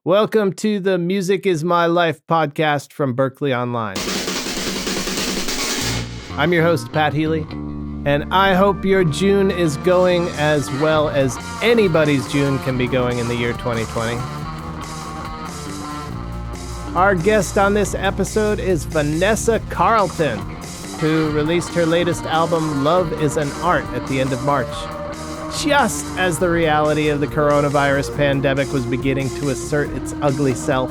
Welcome to the Music is My Life podcast from Berklee Online. I'm your host, Pat Healy, and I hope your June is going as well as anybody's June can be going in the year 2020. Our guest on this episode is Vanessa Carlton, who released her latest album, Love is an Art, at the end of March, just as the reality of the coronavirus pandemic was beginning to assert its ugly self.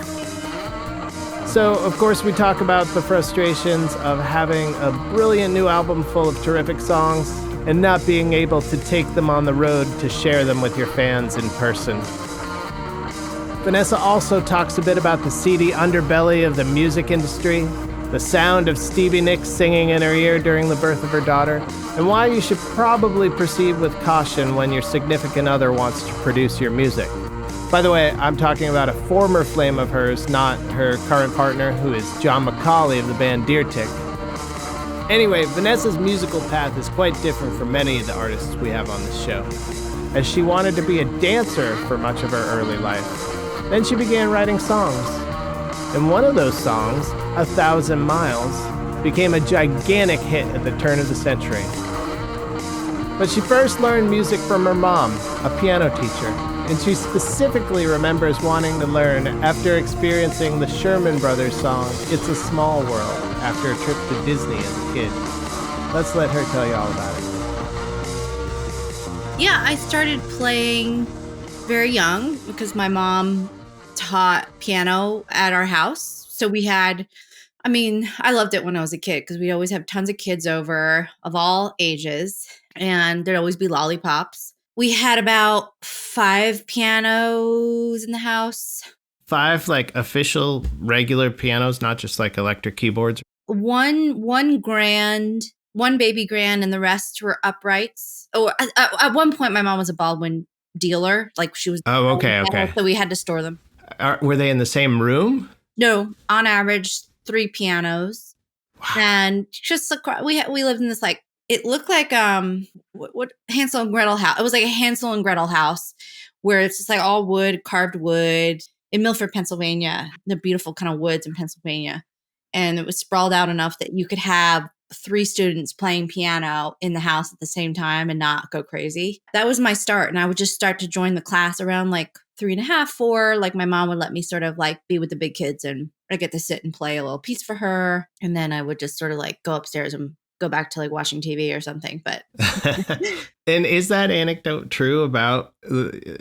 So, of course, we talk about the frustrations of having a brilliant new album full of terrific songs and not being able to take them on the road to share them with your fans in person. Vanessa also talks a bit about the seedy underbelly of the music industry, the sound of Stevie Nicks singing in her ear during the birth of her daughter, and why you should probably proceed with caution when your significant other wants to produce your music. By the way, I'm talking about a former flame of hers, not her current partner, who is John McCauley of the band Deer Tick. Anyway, Vanessa's musical path is quite different from many of the artists we have on this show, as she wanted to be a dancer for much of her early life. Then she began writing songs, and one of those songs, 1,000 Miles, became a gigantic hit at the turn of the century. But she first learned music from her mom, a piano teacher, and she specifically remembers wanting to learn after experiencing the Sherman Brothers song, It's a Small World, after a trip to Disney as a kid. Let's let her tell you all about it. Yeah, I started playing very young because my mom taught piano at our house. So we had, I loved it when I was a kid because we'd always have tons of kids over of all ages, and there'd always be lollipops. We had about 5 pianos in the house. 5 like official regular pianos, not just like electric keyboards? One grand, one baby grand, and the rest were uprights. Oh, at one point my mom was a Baldwin dealer. Like she was. Oh, okay. So we had to store them. Were they in the same room? No, on average, 3 pianos. Wow. And just we lived in this it looked like what Hansel and Gretel house. It was like a Hansel and Gretel house where it's just like all wood, carved wood in Milford, Pennsylvania, the beautiful kind of woods in Pennsylvania. And it was sprawled out enough that you could have 3 students playing piano in the house at the same time and not go crazy. That was my start. And I would just start to join the class around 3.5, 4. Like my mom would let me sort of be with the big kids, and I get to sit and play a little piece for her. And then I would just sort of go upstairs and go back to watching TV or something. But And is that anecdote true about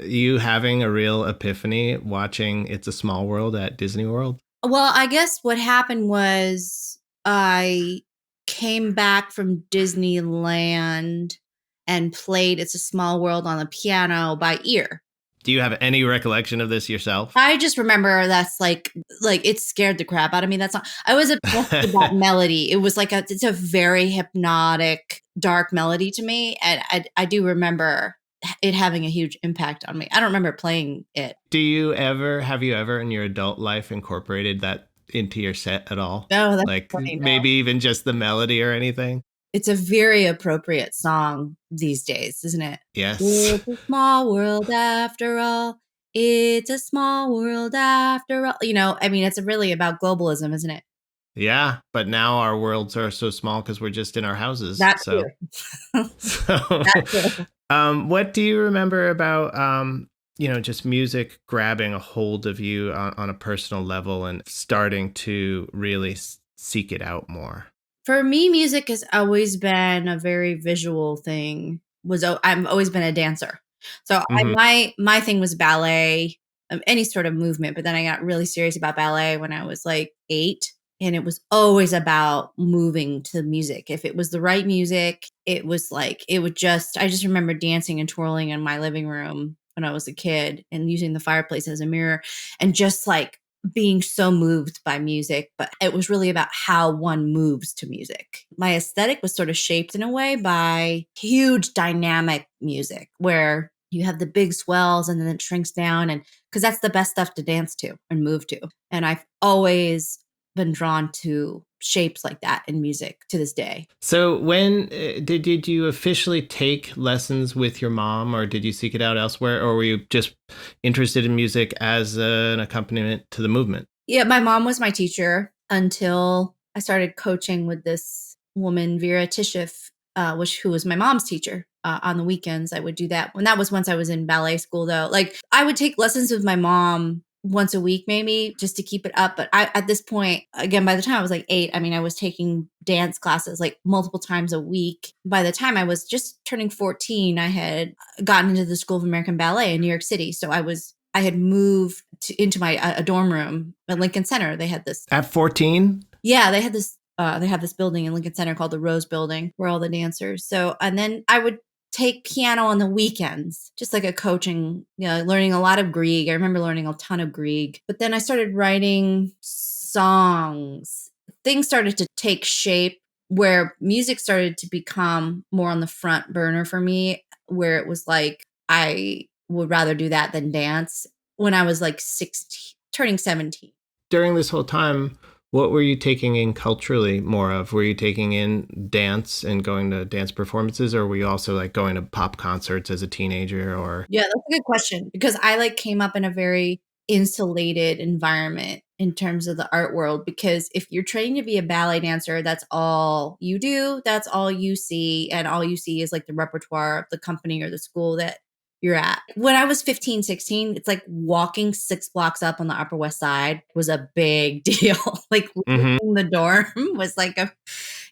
you having a real epiphany watching It's a Small World at Disney World? Well, I guess what happened was I came back from Disneyland and played It's a Small World on the piano by ear. Do you have any recollection of this yourself? I just remember that's it scared the crap out of me. That's not. I was obsessed with that melody. It was it's a very hypnotic, dark melody to me, and I do remember it having a huge impact on me. I don't remember playing it. Have you ever in your adult life incorporated that into your set at all? No, that's funny, no. Maybe even just the melody or anything? It's a very appropriate song these days, isn't it? Yes. It's a small world after all. It's a small world after all. It's really about globalism, isn't it? Yeah, but now our worlds are so small because we're just in our houses. That's so. That's what do you remember about, just music grabbing a hold of you on a personal level and starting to really seek it out more? For me, music has always been a very visual thing. I've always been a dancer. So my thing was ballet, any sort of movement. But then I got really serious about ballet when I was 8. And it was always about moving to music. If it was the right music, it was I just remember dancing and twirling in my living room when I was a kid and using the fireplace as a mirror and just being so moved by music. But it was really about how one moves to music. My aesthetic was sort of shaped in a way by huge dynamic music where you have the big swells and then it shrinks down, and because that's the best stuff to dance to and move to. And I've always been drawn to shapes like that in music to this day. So when did you officially take lessons with your mom, or did you seek it out elsewhere, or were you just interested in music as an accompaniment to the movement? Yeah, my mom was my teacher until I started coaching with this woman, Vera Tishif, who was my mom's teacher. On the weekends, I would do that. When that was once I was in ballet school, though. Like I would take lessons with my mom once a week, maybe just to keep it up. But at this point, again, by the time I was like 8, I mean, I was taking dance classes like multiple times a week. By the time I was just turning 14, I had gotten into the School of American Ballet in New York City. So I had moved into a dorm room at Lincoln Center. They had this at 14. Yeah, they had this. They have this building in Lincoln Center called the Rose Building, where all the dancers. So, and then I would take piano on the weekends, just like a coaching, learning a lot of Grieg. I remember learning a ton of Grieg. But then I started writing songs. Things started to take shape where music started to become more on the front burner for me, where it was like I would rather do that than dance when I was like 16, turning 17. During this whole time, what were you taking in culturally more of? Were you taking in dance and going to dance performances, or were you also like going to pop concerts as a teenager? Or Yeah, that's a good question, because I like came up in a very insulated environment in terms of the art world, because if you're trained to be a ballet dancer, that's all you do, that's all you see, and all you see is like the repertoire of the company or the school that you're at. When I was 15, 16, it's like walking 6 blocks up on the Upper West Side was a big deal. Like leaving the dorm was like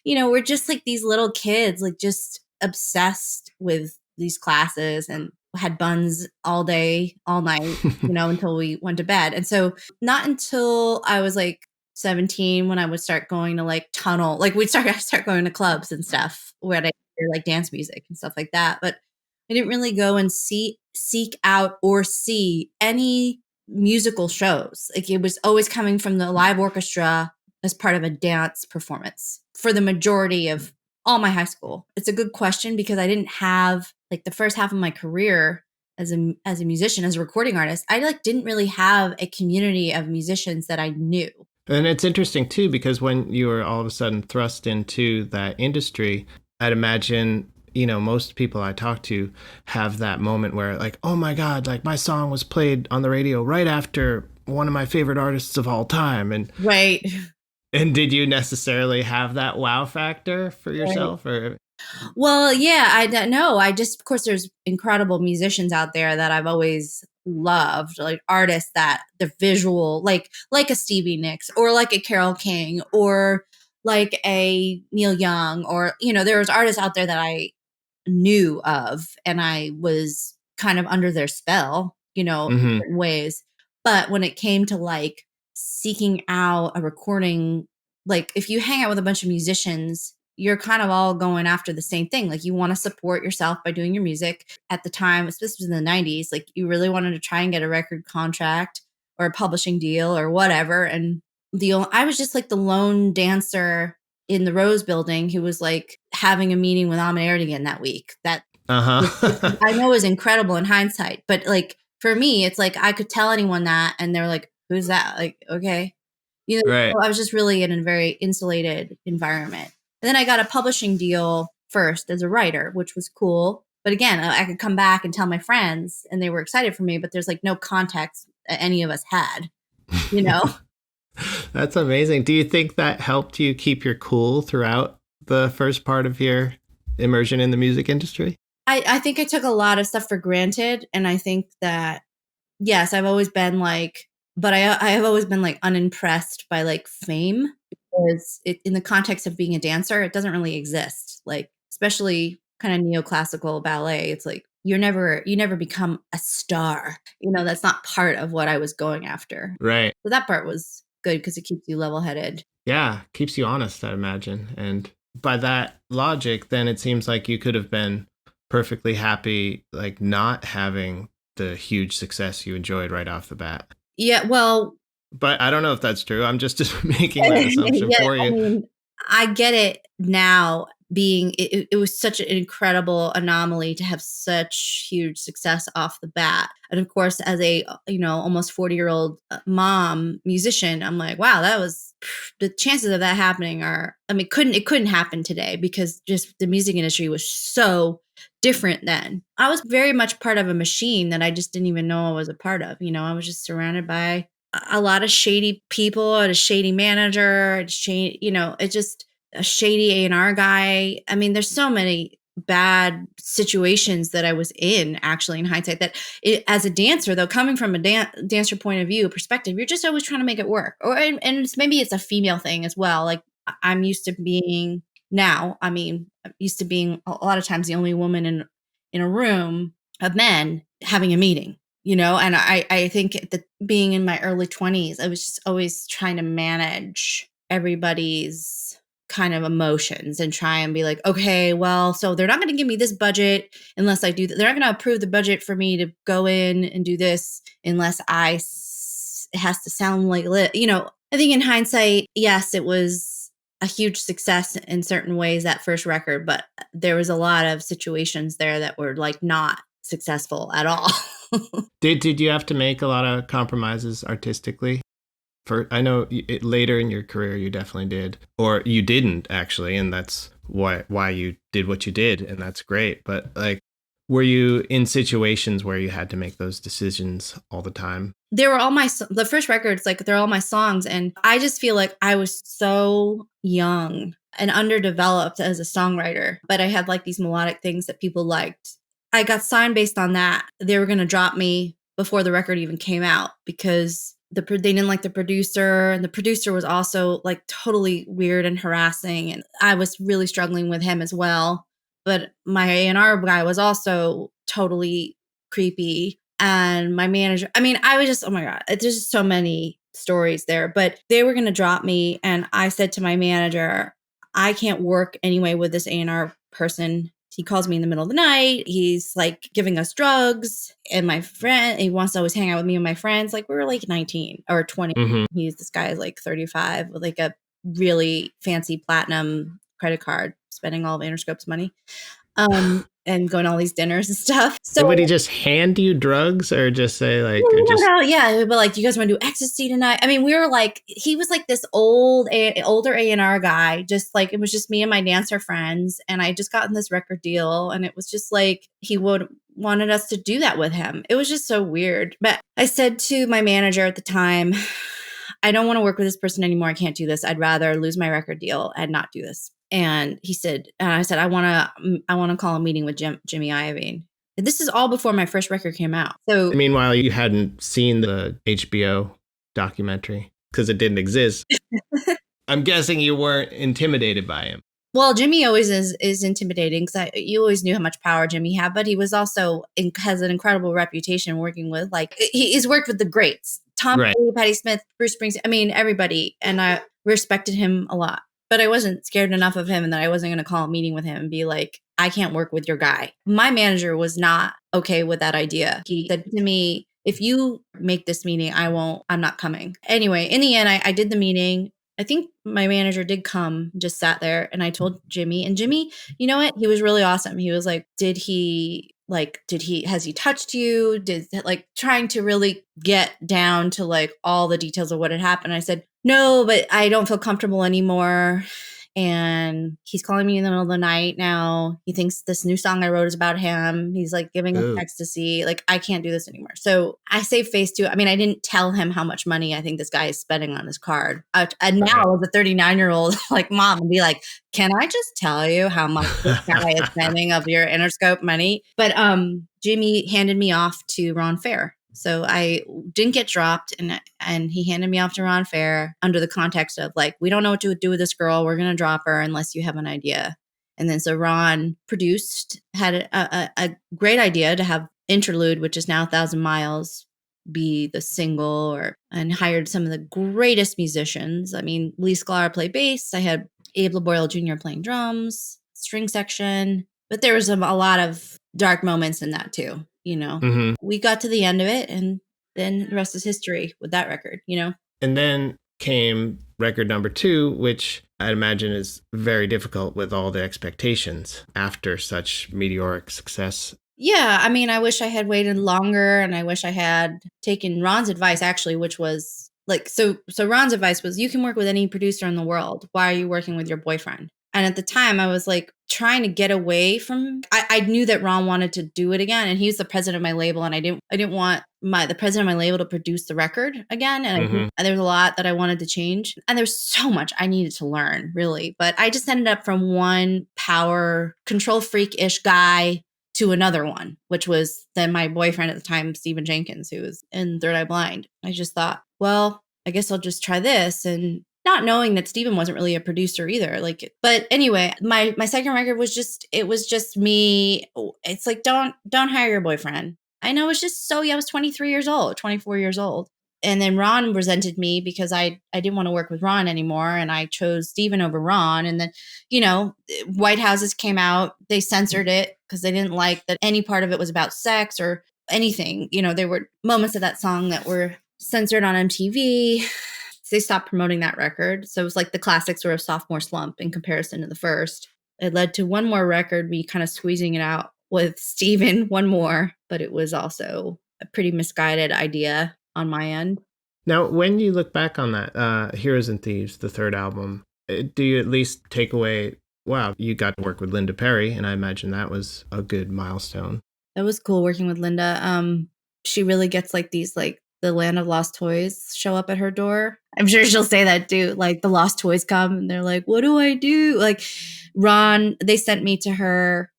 we're just like these little kids, like just obsessed with these classes and had buns all day, all night, until we went to bed. And so not until I was like 17 when I would start going to like tunnel, like I start going to clubs and stuff where I hear like dance music and stuff like that. But I didn't really go and seek out or see any musical shows. Like it was always coming from the live orchestra as part of a dance performance for the majority of all my high school. It's a good question, because I didn't have like the first half of my career as a musician, as a recording artist, I like didn't really have a community of musicians that I knew. And it's interesting too, because when you were all of a sudden thrust into that industry, I'd imagine most people I talk to have that moment where like, oh my God, like my song was played on the radio right after one of my favorite artists of all time. And right. And did you necessarily have that wow factor for yourself? Right. Or well, yeah, I don't know. Of course, there's incredible musicians out there that I've always loved, like artists that the visual, like a Stevie Nicks or like a Carole King or like a Neil Young, or, there was artists out there that I knew of and I was kind of under their spell, in certain ways. But when it came to like seeking out a recording, like if you hang out with a bunch of musicians, you're kind of all going after the same thing. Like you want to support yourself by doing your music. At the time, especially in the 90s, like you really wanted to try and get a record contract or a publishing deal or whatever. And I was just like the lone dancer in the Rose Building who was like having a meeting with Ahmet Ertegun that week. That I know is incredible in hindsight, but like for me, it's like I could tell anyone that, and they're like, "Who's that?" Like, okay, right. So I was just really in a very insulated environment. And then I got a publishing deal first as a writer, which was cool. But again, I could come back and tell my friends, and they were excited for me. But there's like no context that any of us had, That's amazing. Do you think that helped you keep your cool throughout the first part of your immersion in the music industry? I think I took a lot of stuff for granted. And I think that, yes, I've always been like, but I have always been like unimpressed by like fame, because in the context of being a dancer, it doesn't really exist. Like, especially kind of neoclassical ballet. It's like, you never become a star. That's not part of what I was going after. Right. So that part was good because it keeps you level-headed. Yeah, keeps you honest, I imagine. And by that logic, then it seems like you could have been perfectly happy, like not having the huge success you enjoyed right off the bat. Yeah, well... But I don't know if that's true. I'm just making that assumption for you. I mean, I get it now, it was such an incredible anomaly to have such huge success off the bat. And of course, as a, almost 40-year-old mom musician, I'm like, wow, that was, the chances of that happening are, it couldn't happen today, because just the music industry was so different then. I was very much part of a machine that I just didn't even know I was a part of. I was just surrounded by a lot of shady people and a shady manager, it just a shady A&R guy. There's so many bad situations that I was in, actually, in hindsight, that as a dancer, though, coming from a dancer point of view, perspective, you're just always trying to make it work. And maybe it's a female thing as well. Like, I'm used to being I'm used to being a lot of times the only woman in a room of men having a meeting. And I think that being in my early 20s, I was just always trying to manage everybody's kind of emotions and try and be like, okay, well, so they're not going to give me this budget unless I do that. They're not going to approve the budget for me to go in and do this unless it has to sound like, I think in hindsight, yes, it was a huge success in certain ways, that first record, but there was a lot of situations there that were like not successful at all. Did you have to make a lot of compromises artistically? I know later in your career you definitely did, or you didn't actually, and that's why you did what you did, and that's great. But like, were you in situations where you had to make those decisions all the time? They were all the first records, like they're all my songs, and I just feel like I was so young and underdeveloped as a songwriter, but I had like these melodic things that people liked. I got signed based on that. They were going to drop me before the record even came out because they didn't like the producer, and the producer was also like totally weird and harassing, and I was really struggling with him as well. But my A&R guy was also totally creepy, and my manager, I was just, oh my God, there's just so many stories there. But they were going to drop me, and I said to my manager, I can't work anyway with this A&R person. He calls me in the middle of the night. He's like giving us drugs. And my friend, he wants to always hang out with me and my friends. Like, we were like 19 or 20. Mm-hmm. This guy is like 35 with like a really fancy platinum credit card, spending all of Interscope's money. And going to all these dinners and stuff. So would he just hand you drugs or just say like, yeah, but like, do you guys want to do ecstasy tonight? We were like, he was like this older A&R guy, just like, it was just me and my dancer friends. And I just gotten this record deal, and it was just like, he wanted us to do that with him. It was just so weird. But I said to my manager at the time, I don't want to work with this person anymore. I can't do this. I'd rather lose my record deal and not do this. And I said, I want to call a meeting with Jimmy Iovine. And this is all before my first record came out. So meanwhile, you hadn't seen the HBO documentary because it didn't exist. I'm guessing you weren't intimidated by him. Well, Jimmy always is intimidating because you always knew how much power Jimmy had, but he was also has an incredible reputation working with, like, he's worked with the greats, Tom Petty, Patti Smith, Bruce Springsteen, everybody. And I respected him a lot. But I wasn't scared enough of him, and that I wasn't going to call a meeting with him and be like, I can't work with your guy. My manager was not okay with that idea. He said to me, if you make this meeting, I'm not coming. Anyway, in the end, I did the meeting. I think my manager did come, just sat there, and I told Jimmy, and Jimmy, you know what? He was really awesome. He was like, has he touched you? Trying to really get down to like all the details of what had happened. I said, no, but I don't feel comfortable anymore. And he's calling me in the middle of the night now. He thinks this new song I wrote is about him. He's like giving him ecstasy. Like, I can't do this anymore. So I saved face too. I didn't tell him how much money I think this guy is spending on his card. And now as a 39-year-old, like, mom, and be like, can I just tell you how much this guy is spending of your Interscope money? But Jimmy handed me off to Ron Fair. So I didn't get dropped, and he handed me off to Ron Fair under the context of like, we don't know what to do with this girl. We're going to drop her unless you have an idea. And then so Ron had a great idea to have Interlude, which is now 1,000 Miles, be the single, and hired some of the greatest musicians. Lee Sklar played bass. I had Abe LaBoyle Jr. playing drums, string section, but there was a lot of dark moments in that too. Mm-hmm. We got to the end of it, and then the rest is history with that record, And then came record number 2, which I'd imagine is very difficult with all the expectations after such meteoric success. Yeah, I mean, I wish I had waited longer, and I wish I had taken Ron's advice, actually, which was like, so Ron's advice was, you can work with any producer in the world. Why are you working with your boyfriend? And at the time I was like trying to get away from, I knew that Ron wanted to do it again, and he was the president of my label, and I didn't want the president of my label to produce the record again. And there was a lot that I wanted to change, and there's so much I needed to learn, really. But I just ended up from one power control freak-ish guy to another one, which was then my boyfriend at the time, Stephen Jenkins, who was in Third Eye Blind. I just thought, well, I guess I'll just try this, and not knowing that Stephen wasn't really a producer either. Like, but anyway, my second record was just, it was just me. It's like, don't hire your boyfriend. I know, it's just so, yeah, I was 23 years old, 24 years old. And then Ron resented me because I didn't want to work with Ron anymore. And I chose Stephen over Ron. And then, you know, White Houses came out. They censored it because they didn't like that any part of it was about sex or anything. You know, there were moments of that song that were censored on MTV. So they stopped promoting that record. So it was like the classic sort of sophomore slump in comparison to the first. It led to one more record, me kind of squeezing it out with Stephen, one more, but it was also a pretty misguided idea on my end. Now, when you look back on that, Heroes and Thieves, the third album, do you at least take away, wow, you got to work with Linda Perry, and I imagine that was a good milestone. That was cool working with Linda. She really gets like these, like the Land of Lost Toys show up at her door. I'm sure she'll say that too. Like the lost toys come and they're like, what do I do? Like Ron, they sent me to her.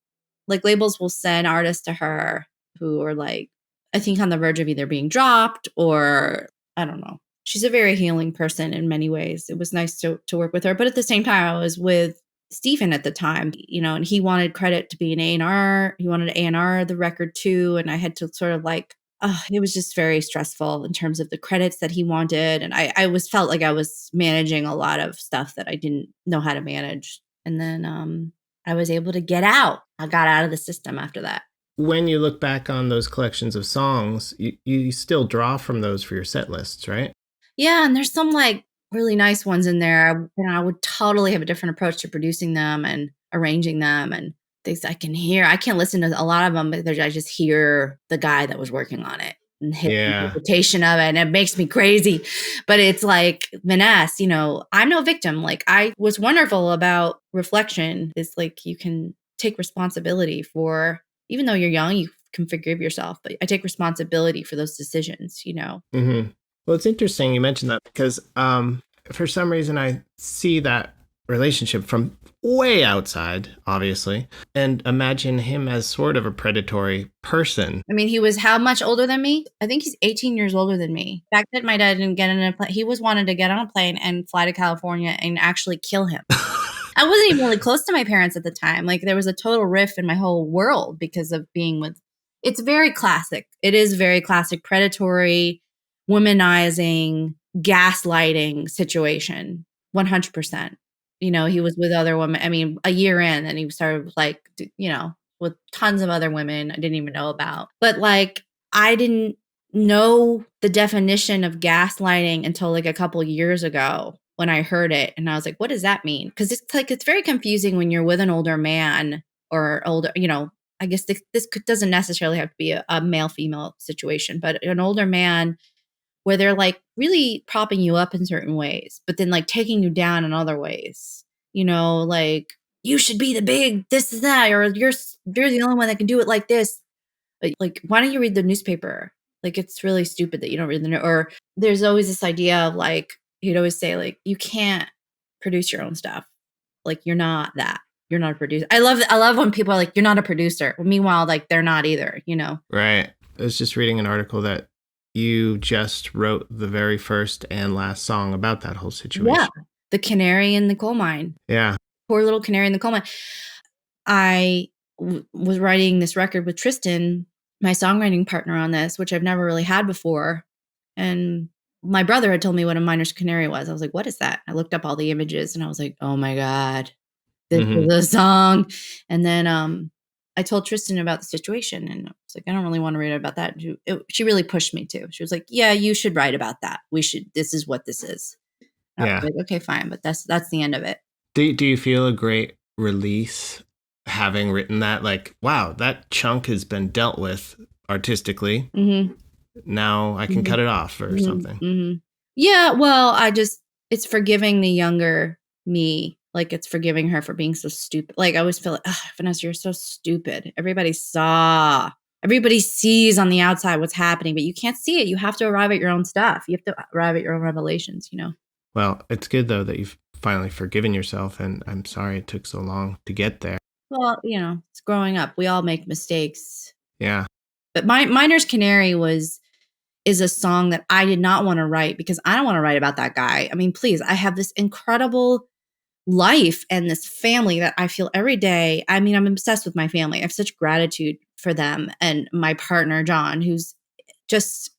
Like labels will send artists to her who are like, I think on the verge of either being dropped or I don't know. She's a very healing person in many ways. It was nice to work with her. But at the same time, I was with Stephen at the time, you know, and he wanted credit to be an A&R. He wanted A&R the record too. And I had to sort of like, it was just very stressful in terms of the credits that he wanted. And I felt like I was managing a lot of stuff that I didn't know how to manage. And then I was able to get out. I got out of the system after that. When you look back on those collections of songs, you still draw from those for your set lists, right? Yeah, and there's some like really nice ones in there. And I would totally have a different approach to producing them and arranging them and things I can hear. I can't listen to a lot of them, but I just hear the guy that was working on it and his interpretation of it. And it makes me crazy. But it's like, Vanessa, you know, I'm no victim. Like I was wonderful about reflection. It's like you can take responsibility for, even though you're young, you can forgive yourself. But I take responsibility for those decisions, you know? Mm-hmm. Well, it's interesting you mentioned that because for some reason I see that relationship from way outside, obviously, and imagine him as sort of a predatory person. I mean, he was how much older than me? I think he's 18 years older than me. The fact that my dad didn't get on a plane, he was wanted to get on a plane and fly to California and actually kill him. I wasn't even really close to my parents at the time. Like there was a total rift in my whole world because of being with, it's very classic. It is very classic, predatory, womanizing, gaslighting situation. 100%. You know, he was with other women. I mean, a year in and he started like, you know, with tons of other women I didn't even know about. But like, I didn't know the definition of gaslighting until like a couple years ago when I heard it. And I was like, what does that mean? Because it's like, it's very confusing when you're with an older man or older, you know, I guess this doesn't necessarily have to be a male-female situation, but an older man where they're like really propping you up in certain ways, but then like taking you down in other ways, you know, like you should be the big this is that, or you're the only one that can do it like this. Like, why don't you read the newspaper? Like, it's really stupid that you don't read the news. Or there's always this idea of like, he'd always say like, you can't produce your own stuff. Like, you're not that. You're not a producer. I love when people are like, you're not a producer. Well, meanwhile, like they're not either, you know? Right. I was just reading an article that you just wrote the very first and last song about that whole situation. Yeah. The canary in the coal mine. Yeah. Poor little canary in the coal mine. I was writing this record with Tristan, my songwriting partner on this, which I've never really had before. And my brother had told me what a Miners Canary was. I was like, what is that? I looked up all the images and I was like, oh my God, this is a song. And then I told Tristan about the situation and I was like, I don't really want to write about that. She really pushed me to. She was like, yeah, you should write about that. This is what this is. I was Yeah. like, okay, fine, but that's the end of it. Do you feel a great release having written that? Like, wow, that chunk has been dealt with artistically. Mm-hmm. Now I can Mm-hmm. cut it off or Mm-hmm. something. Mm-hmm. Yeah, well, it's forgiving the younger me. Like, it's forgiving her for being so stupid. Like, I always feel like, Vanessa, you're so stupid. Everybody sees on the outside what's happening, but you can't see it. You have to arrive at your own stuff. You have to arrive at your own revelations, you know? Well, it's good, though, that you've finally forgiven yourself, and I'm sorry it took so long to get there. Well, you know, it's growing up. We all make mistakes. Yeah. But Miners Canary is a song that I did not want to write because I don't want to write about that guy. I mean, please, I have this incredible life and this family that I feel every day. I mean, I'm obsessed with my family. I have such gratitude for them and my partner, John, who's just,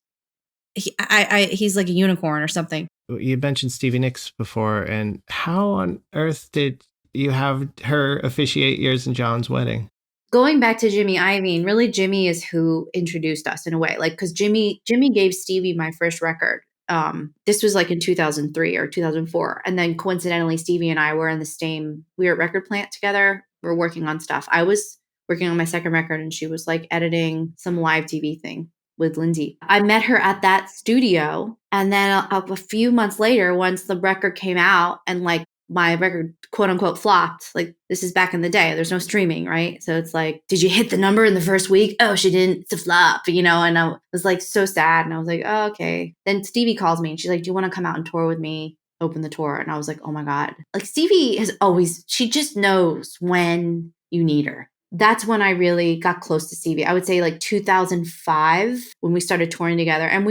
he's like a unicorn or something. You mentioned Stevie Nicks before, and how on earth did you have her officiate yours and John's wedding? Going back to Jimmy Iovine, really Jimmy is who introduced us in a way. Like, because Jimmy gave Stevie my first record. This was like in 2003 or 2004. And then coincidentally, Stevie and I were in the same, we were at Record Plant together. We were working on stuff. I was working on my second record and she was like editing some live TV thing with Lindsay. I met her at that studio. And then a few months later, once the record came out and like my record, quote unquote, flopped. Like, this is back in the day. There's no streaming, right? So it's like, did you hit the number in the first week? Oh, she didn't. It's a flop, you know? And I was like so sad. And I was like, oh, okay. Then Stevie calls me and she's like, do you want to come out and tour with me? Open the tour. And I was like, oh my God. Like, Stevie has always, she just knows when you need her. That's when I really got close to Stevie. I would say like 2005 when we started touring together. And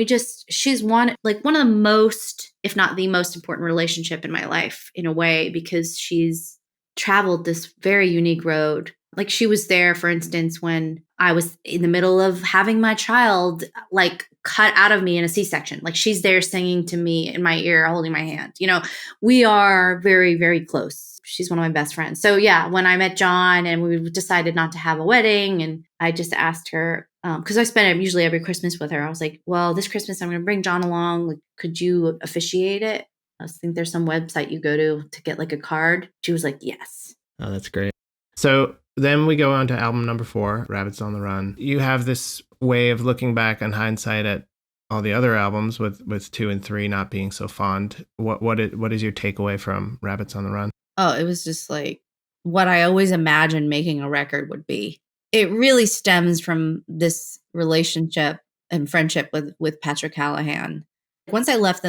she's one of the most, if not the most important relationship in my life in a way, because she's traveled this very unique road. Like, she was there, for instance, when I was in the middle of having my child, like, cut out of me in a C-section. Like, she's there singing to me in my ear, holding my hand. You know, we are very, very close. She's one of my best friends. So yeah, when I met John and we decided not to have a wedding, and I just asked her, because I spend it usually every Christmas with her. I was like, well, this Christmas I'm going to bring John along. Like, could you officiate it? I think there's some website you go to get like a card. She was like, yes. Oh, that's great. So then we go on to album number 4, Rabbits on the Run. You have this way of looking back on hindsight at all the other albums with 2 and 3 not being so fond. What is your takeaway from Rabbits on the Run? Oh, it was just like what I always imagined making a record would be. It really stems from this relationship and friendship with Patrick Callahan. Once I left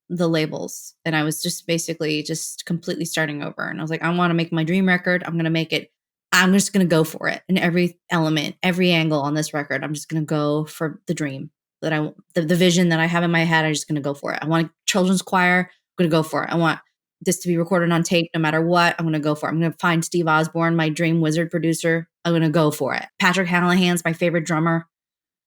the labels and I was just basically just completely starting over, and I was like, I want to make my dream record. I'm going to make it. I'm just going to go for it in every element, every angle on this record. I'm just going to go for the dream that the vision that I have in my head. I'm just going to go for it. I want a children's choir. I'm going to go for it. I want this to be recorded on tape no matter what. I'm going to go for it. I'm going to find Steve Osborne, my dream wizard producer. I'm going to go for it. Patrick Callahan's my favorite drummer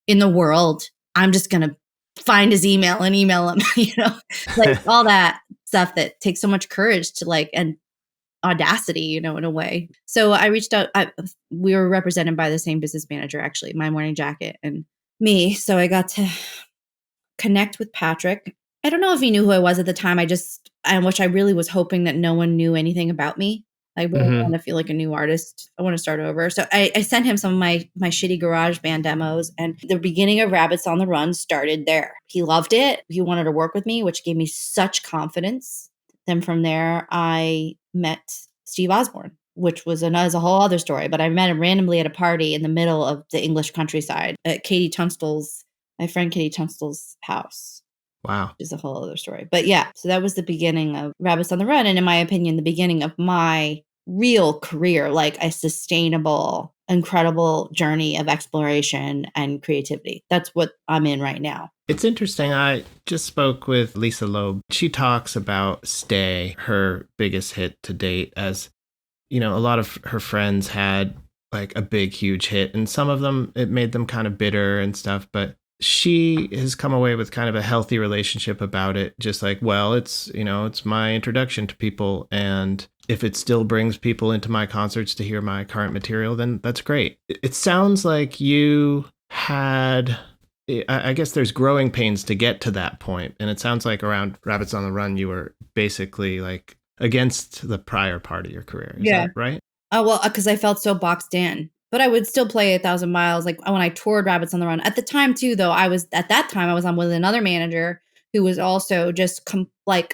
in the world. I'm just going to find his email and email him, you know, like all that stuff that takes so much courage to like, and audacity, you know, in a way. So I reached out. We were represented by the same business manager, actually, My Morning Jacket and me. So I got to connect with Patrick. I don't know if he knew who I was at the time. Which I really was hoping that no one knew anything about me. I really want to feel like a new artist. I want to start over. So I sent him some of my shitty GarageBand demos, and the beginning of Rabbits on the Run started there. He loved it. He wanted to work with me, which gave me such confidence. Then from there, I met Steve Osborne, which was a whole other story. But I met him randomly at a party in the middle of the English countryside at my friend Katie Tunstall's house. Wow. Which is a whole other story. But yeah, so that was the beginning of Rabbits on the Run. And in my opinion, the beginning of my real career, like a sustainable, incredible journey of exploration and creativity. That's what I'm in right now. It's interesting. I just spoke with Lisa Loeb. She talks about Stay, her biggest hit to date, as, you know, a lot of her friends had like a big, huge hit, and some of them, it made them kind of bitter and stuff, but she has come away with kind of a healthy relationship about it. Just like, well, it's my introduction to people. And if it still brings people into my concerts to hear my current material, then that's great. It sounds like you had, I guess there's growing pains to get to that point. And it sounds like around Rabbits on the Run, you were basically like against the prior part of your career. Is that right? Oh, well, because I felt so boxed in. But I would still play 1,000 miles, like when I toured Rabbits on the Run. At the time, too, though, I was on with another manager who was also just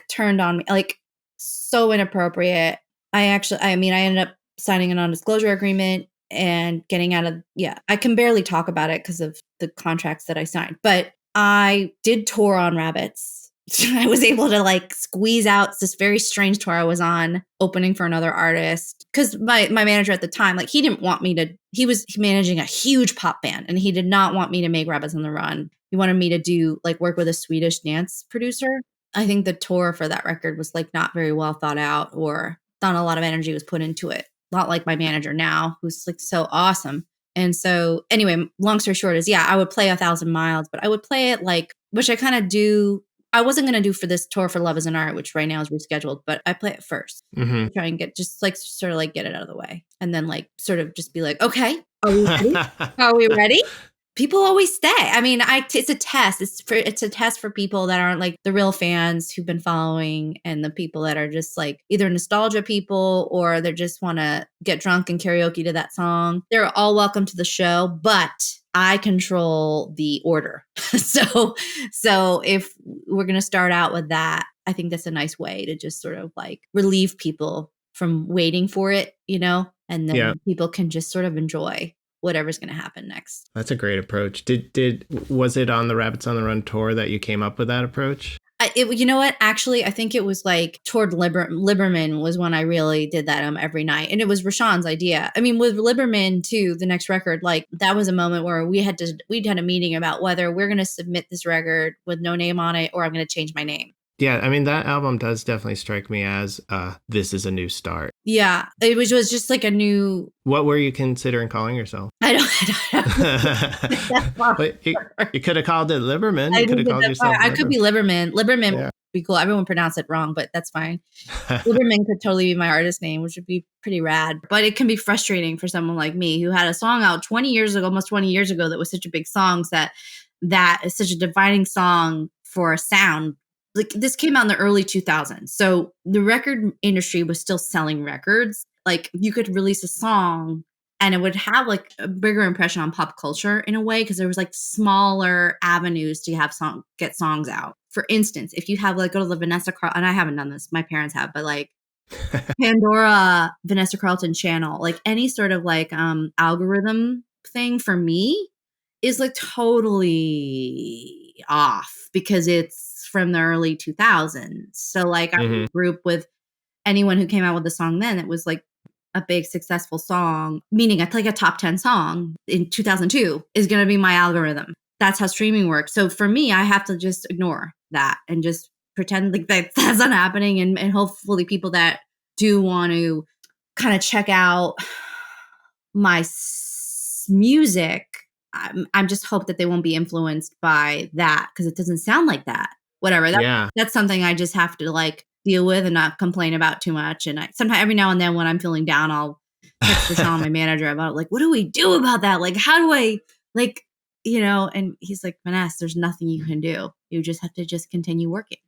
turned on me, like so inappropriate. I ended up signing a non-disclosure agreement and getting out of, I can barely talk about it because of the contracts that I signed. But I did tour on Rabbits. I was able to like squeeze out this very strange tour I was on, opening for another artist. Because my manager at the time, like he didn't want me to, he was managing a huge pop band and he did not want me to make Rabbits on the Run. He wanted me to do like work with a Swedish dance producer. I think the tour for that record was like not very well thought out, or not a lot of energy was put into it. Not like my manager now, who's like so awesome. And so anyway, long story short is, I would play 1,000 miles, but I would play it like, which I kind of do. I wasn't going to do for this tour for Love is an Art, which right now is rescheduled, but I play it first. Try and get sort of like get it out of the way. And then like sort of just be like, okay, are we ready? Are we ready? People always stay. I mean, it's a test. It's a test for people that aren't like the real fans who've been following, and the people that are just like either nostalgia people or they just want to get drunk and karaoke to that song. They're all welcome to the show, but I control the order. So if we're going to start out with that, I think that's a nice way to just sort of like relieve people from waiting for it, and then people can just sort of enjoy whatever's going to happen next. That's a great approach. Was it on the Rabbits on the Run tour that you came up with that approach? You know what? Actually, I think it was like toward Liberman was when I really did that every night. And it was Rashawn's idea. I mean, with Liberman too, the next record, like that was a moment where we'd had a meeting about whether we're going to submit this record with no name on it or I'm going to change my name. Yeah, I mean, that album does definitely strike me as this is a new start. Yeah, it was just like a new... What were you considering calling yourself? I don't know. But you could have called it Liberman. You could have called yourself I could be Liberman. Liberman would be cool. Everyone pronounced it wrong, but that's fine. Liberman could totally be my artist name, which would be pretty rad. But it can be frustrating for someone like me who had a song out 20 years ago, almost 20 years ago, that was such a big song, that is such a defining song for a sound. Like this came out in the early 2000s. So the record industry was still selling records. Like you could release a song and it would have like a bigger impression on pop culture in a way, because there was like smaller avenues to get songs out. For instance, if you have like go to the Vanessa Carlton, and I haven't done this, my parents have, but like Pandora Vanessa Carlton channel, like any sort of like algorithm thing for me is like totally off because it's from the early 2000s. So like I would group with anyone who came out with a song then, it was like a big successful song, meaning like a top 10 song in 2002 is going to be my algorithm. That's how streaming works. So for me, I have to just ignore that and just pretend like that's not happening. And hopefully people that do want to kind of check out my music, I'm just hope that they won't be influenced by that, because it doesn't sound like that. Whatever. That's something I just have to like deal with and not complain about too much. And sometimes every now and then when I'm feeling down, I'll text Rashawn, my manager, about like, what do we do about that? Like, how do I like, and he's like, Vanessa, there's nothing you can do. You just have to just continue working.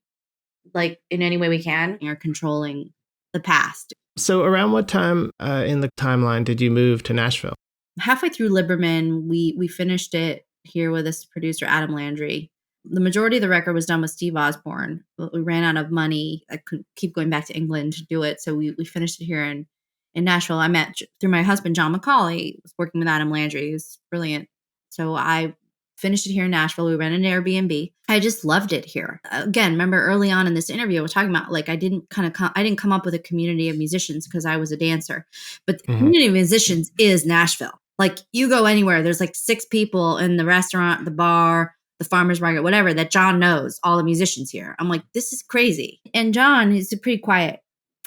Like in any way we can, you're controlling the past. So around what time in the timeline did you move to Nashville? Halfway through Liberman, we finished it here with this producer, Adam Landry. The majority of the record was done with Steve Osborne, but we ran out of money. I couldn't keep going back to England to do it. So we finished it here in Nashville. I met through my husband, John McCauley, was working with Adam Landry. He was brilliant. So I finished it here in Nashville. We rented an Airbnb. I just loved it here. Again, remember early on in this interview, I was talking about like I didn't come up with a community of musicians because I was a dancer, but the community of musicians is Nashville. Like you go anywhere, there's like 6 people in the restaurant, the bar, the farmer's market, whatever, that John knows all the musicians here. I'm like, this is crazy. And John is a pretty quiet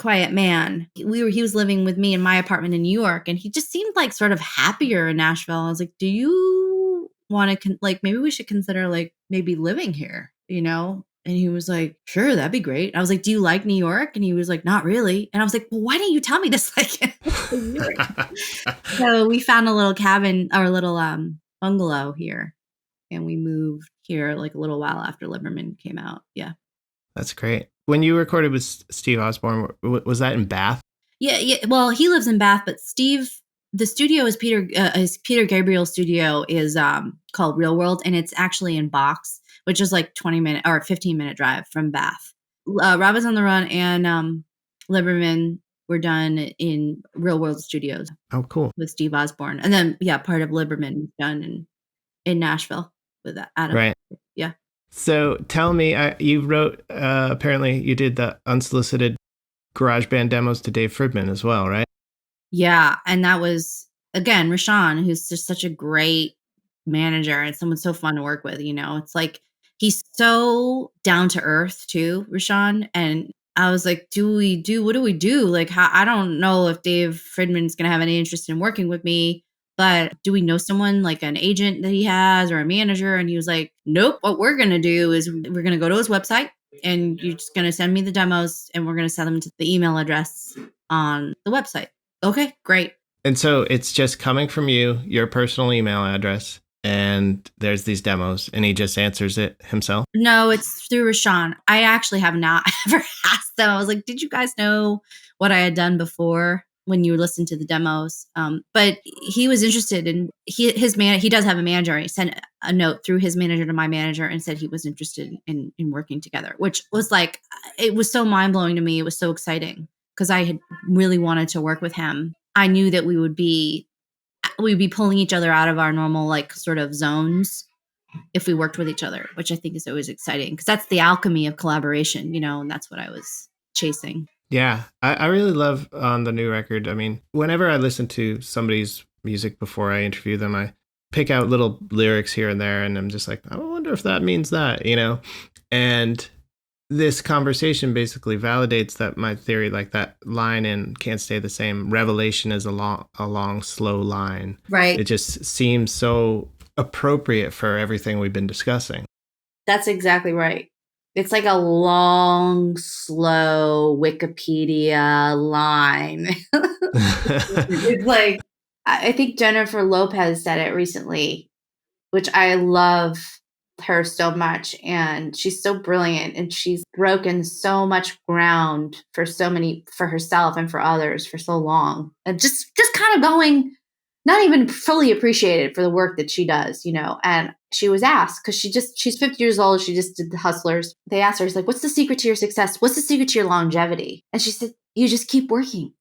man. He was living with me in my apartment in New York, and he just seemed like sort of happier in Nashville. I was like, do you want to like maybe we should consider like maybe living here, And he was like, sure, that'd be great. I was like, do you like New York? And he was like, not really. And I was like, well, why didn't you tell me this? Like, so we found a little cabin or a little bungalow here, and we moved here like a little while after Liberman came out. Yeah. That's great. When you recorded with Steve Osborne, was that in Bath? Yeah. Well, he lives in Bath, but the studio is Peter Gabriel's studio is called Real World, and it's actually in Box, which is like 20-minute or 15-minute drive from Bath. Robin's on the Run and Liberman were done in Real World Studios. Oh, cool. With Steve Osborne, and then part of Liberman was done in Nashville with Adam. Right. Yeah. So tell me, you wrote, apparently you did the unsolicited GarageBand demos to Dave Fridman as well, right? Yeah. And that was, again, Rashawn, who's just such a great manager and someone so fun to work with. It's like, he's so down to earth too, Rashawn. And I was like, what do we do? Like, I don't know if Dave Fridman's going to have any interest in working with me. But do we know someone like an agent that he has or a manager? And he was like, nope, what we're going to do is we're going to go to his website and you're just going to send me the demos and we're going to send them to the email address on the website. Okay, great. And so it's just coming from you, your personal email address, and there's these demos and he just answers it himself? No, it's through Rashawn. I actually have not ever asked them. I was like, did you guys know what I had done before? When you listen to the demos. But he was interested in he does have a manager. He sent a note through his manager to my manager and said he was interested in working together, which was like, it was so mind blowing to me. It was so exciting because I had really wanted to work with him. I knew that we'd be pulling each other out of our normal, like sort of zones if we worked with each other, which I think is always exciting because that's the alchemy of collaboration, and that's what I was chasing. Yeah, I really love on the new record. I mean, whenever I listen to somebody's music before I interview them, I pick out little lyrics here and there, and I'm just like, I wonder if that means that, And this conversation basically validates that my theory, like that line in Can't Stay the Same, revelation is a long, slow line. Right. It just seems so appropriate for everything we've been discussing. That's exactly right. It's like a long, slow Wikipedia line. It's like, I think Jennifer Lopez said it recently, which I love her so much. And she's so brilliant and she's broken so much ground for herself and for others for so long. And just kind of going, not even fully appreciated for the work that she does, and she was asked, because she's 50 years old. She just did The Hustlers. They asked her, it's like, what's the secret to your success? What's the secret to your longevity? And she said, you just keep working.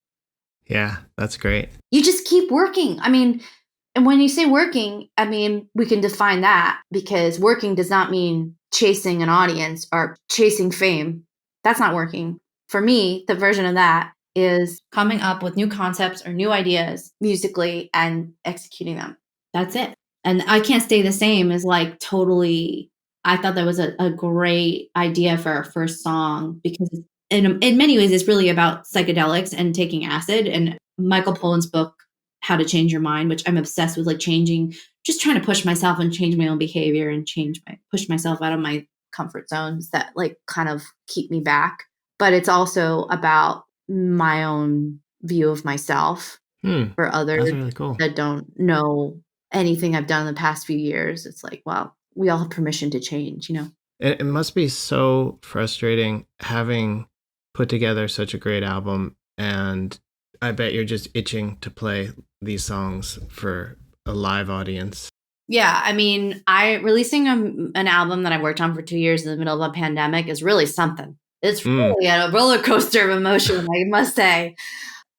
Yeah, that's great. You just keep working. I mean, and when you say working, I mean, we can define that because working does not mean chasing an audience or chasing fame. That's not working. For me, the version of that is coming up with new concepts or new ideas musically and executing them. That's it. And I Can't Stay the Same is like totally, I thought that was a great idea for our first song because in many ways it's really about psychedelics and taking acid. And Michael Pollan's book, How to Change Your Mind, which I'm obsessed with, like just trying to push myself and change my own behavior and push myself out of my comfort zones that like kind of keep me back. But it's also about my own view of myself for others really cool. that don't know anything I've done in the past few years. It's like, wow, we all have permission to change, It must be so frustrating having put together such a great album, and I bet you're just itching to play these songs for a live audience. Yeah, I mean, releasing an album that I worked on for 2 years in the middle of a pandemic is really something. It's really a roller coaster of emotion, I must say.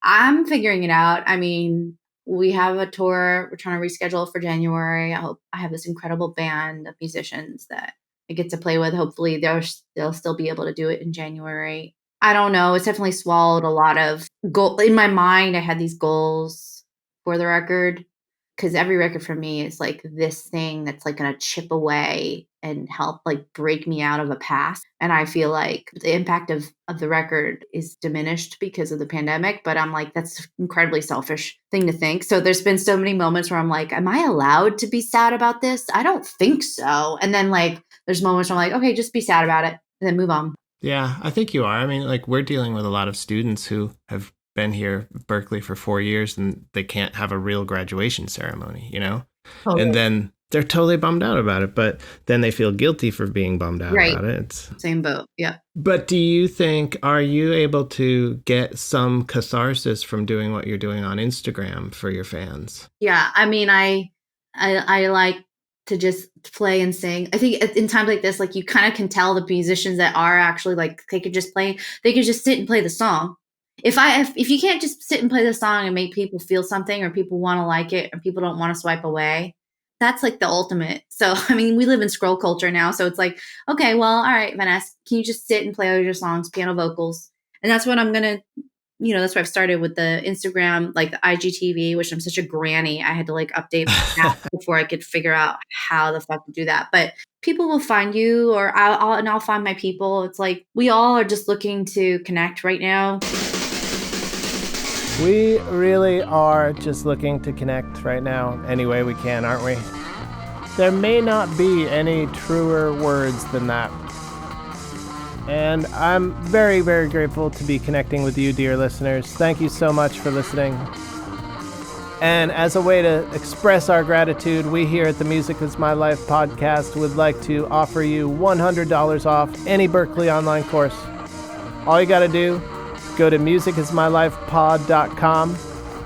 I'm figuring it out. I mean, we have a tour. We're trying to reschedule for January. I hope I have this incredible band of musicians that I get to play with. Hopefully they'll still be able to do it in January. I don't know. It's definitely swallowed a lot of goal. In my mind, I had these goals for the record because every record for me is like this thing that's like going to chip away and help like break me out of a past. And I feel like the impact of the record is diminished because of the pandemic. But I'm like, that's an incredibly selfish thing to think. So there's been so many moments where I'm like, am I allowed to be sad about this? I don't think so. And then like, there's moments where I'm like, okay, just be sad about it and then move on. Yeah, I think you are. I mean, like we're dealing with a lot of students who have been here at Berklee for 4 years and they can't have a real graduation ceremony, Totally. And then they're totally bummed out about it, but then they feel guilty for being bummed out about it. Same boat. Yeah. But do you think, are you able to get some catharsis from doing what you're doing on Instagram for your fans? Yeah. I mean, I like to just play and sing. I think in times like this, like you kind of can tell the musicians that are actually like, they could just sit and play the song. If you can't just sit and play the song and make people feel something, or people want to like it, or people don't want to swipe away, that's like the ultimate. So, I mean, we live in scroll culture now. So it's like, okay, well, all right, Vanessa, can you just sit and play all your songs, piano vocals? And that's what I'm going to, that's what I've started with the Instagram, like the IGTV, which I'm such a granny. I had to like update my app before I could figure out how the fuck to do that. But people will find you, or I'll find my people. It's like, we all are just looking to connect right now. We really are just looking to connect right now any way we can, aren't we? There may not be any truer words than that. And I'm very, very grateful to be connecting with you, dear listeners. Thank you so much for listening. And as a way to express our gratitude, we here at the Music Is My Life podcast would like to offer you $100 off any Berklee Online course. All you got to do, go to musicismylifepod.com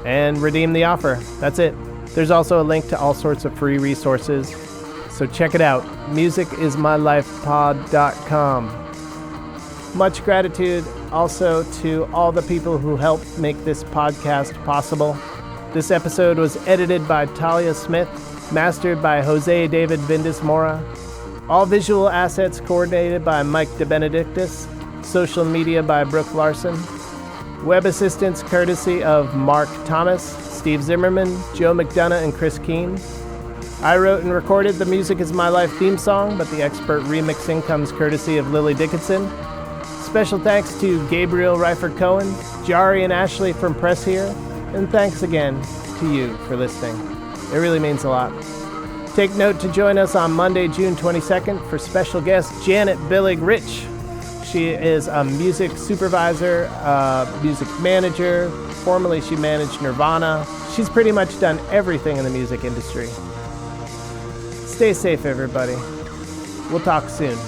and redeem the offer. That's it. There's also a link to all sorts of free resources. So check it out, musicismylifepod.com. Much gratitude also to all the people who helped make this podcast possible. This episode was edited by Talia Smith, mastered by Jose David Vindis Mora. All visual assets coordinated by Mike DeBenedictis. Social media by Brooke Larson. Web assistance courtesy of Mark Thomas, Steve Zimmerman, Joe McDonough, and Chris Keene. I wrote and recorded the Music Is My Life theme song, but the expert remixing comes courtesy of Lily Dickinson. Special thanks to Gabriel Reifert-Cohen, Jari and Ashley from Press Here, and thanks again to you for listening. It really means a lot. Take note to join us on Monday, June 22nd for special guest Janet Billig-Rich. She is a music supervisor, music manager. Formerly, she managed Nirvana. She's pretty much done everything in the music industry. Stay safe, everybody. We'll talk soon.